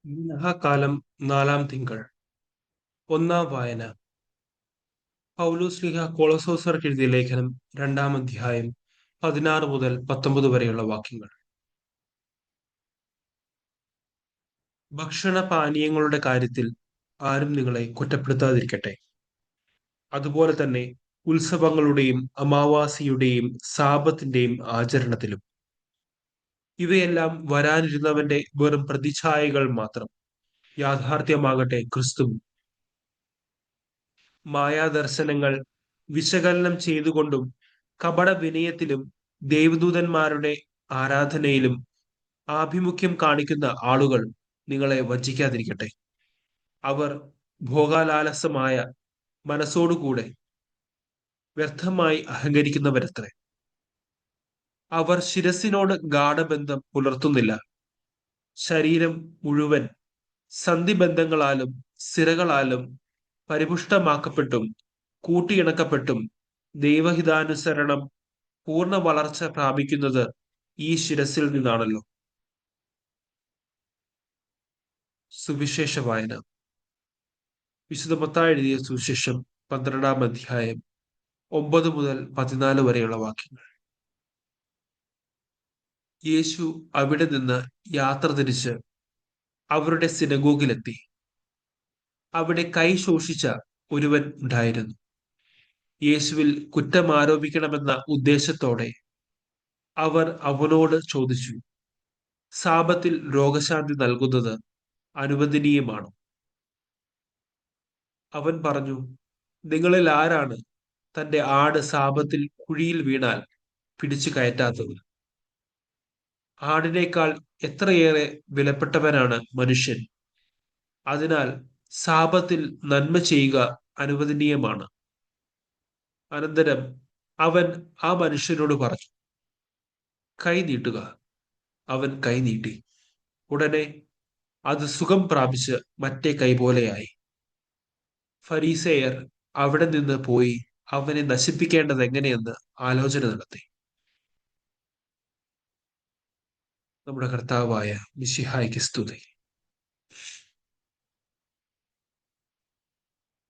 മിശിഹാകാലം നാലാം തിങ്കൾ. ഒന്നാം വായന. പൗലോസ് ശ്ലീഹ കൊളോസോസർക്ക് എഴുതിയ ലേഖനം 2-ാം അധ്യായം 16 മുതൽ 19 വരെയുള്ള വാക്യങ്ങൾ. ഭക്ഷണപാനീയങ്ങളുടെ കാര്യത്തിൽ ആരും നിങ്ങളെ കുറ്റപ്പെടുത്താതിരിക്കട്ടെ. അതുപോലെ തന്നെ ഉത്സവങ്ങളുടെയും അമാവാസിയുടെയും സാപത്തിന്റെയും ആചരണത്തിലും. ഇവയെല്ലാം വരാനിരുന്നവന്റെ വെറും പ്രതിച്ഛായകൾ മാത്രം. യാഥാർത്ഥ്യമാകട്ടെ ക്രിസ്തു. മായാദർശനങ്ങൾ വിശകലനം ചെയ്തുകൊണ്ടും കപട വിനയത്തിലും ദേവദൂതന്മാരുടെ ആരാധനയിലും ആഭിമുഖ്യം കാണിക്കുന്ന ആളുകൾ നിങ്ങളെ വഞ്ചിക്കാതിരിക്കട്ടെ. അവർ ഭോഗാലാലസമായ മനസ്സോടുകൂടെ വ്യർത്ഥമായി അഹങ്കരിക്കുന്നവരത്രേ. അവർ ശിരസിനോട് ഗാഢബന്ധം പുലർത്തുന്നില്ല. ശരീരം മുഴുവൻ സന്ധിബന്ധങ്ങളാലും സിരകളാലും പരിപുഷ്ടമാക്കപ്പെട്ടും കൂട്ടിയിണക്കപ്പെട്ടും ദൈവഹിതാനുസരണം പൂർണ്ണ വളർച്ച പ്രാപിക്കുന്നത് ഈ ശിരസിൽ നിന്നാണല്ലോ. സുവിശേഷ വായന. വിശുദ്ധ മത്തായി എഴുതിയ സുവിശേഷം 12-ാം അധ്യായം 9 മുതൽ 14 വരെയുള്ള വാക്യങ്ങൾ. യേശു അവിടെ നിന്ന് യാത്ര തിരിച്ച് അവരുടെ സിനഗോഗിലെത്തി. അവിടെ കൈ ശോഷിച്ച ഒരുവൻ ഉണ്ടായിരുന്നു. യേശുവിൽ കുറ്റമാരോപിക്കണമെന്ന ഉദ്ദേശത്തോടെ അവർ അവനോട് ചോദിച്ചു, സാപത്തിൽ രോഗശാന്തി നൽകുന്നത് അനുവദനീയമാണോ? അവൻ പറഞ്ഞു, നിങ്ങളിൽ ആരാണ് തന്റെ ആട് സാപത്തിൽ കുഴിയിൽ വീണാൽ പിടിച്ചു കയറ്റാത്തത്? ആടിനേക്കാൾ എത്രയേറെ വിലപ്പെട്ടവനാണ് മനുഷ്യൻ. അതിനാൽ സാപത്തിൽ നന്മ ചെയ്യുക അനുവദനീയമാണ്. അനന്തരം അവൻ ആ മനുഷ്യനോട് പറഞ്ഞു, കൈ നീട്ടുക. അവൻ കൈ നീട്ടി. ഉടനെ അത് സുഖം പ്രാപിച്ച് മറ്റേ കൈ പോലെയായി. ഫരീസേയർ അവിടെ നിന്ന് പോയി അവനെ നശിപ്പിക്കേണ്ടത് എങ്ങനെയെന്ന് ആലോചന നടത്തി. നമ്മുടെ കർത്താവായ മിശിഹായ്ക്ക് സ്തുതി.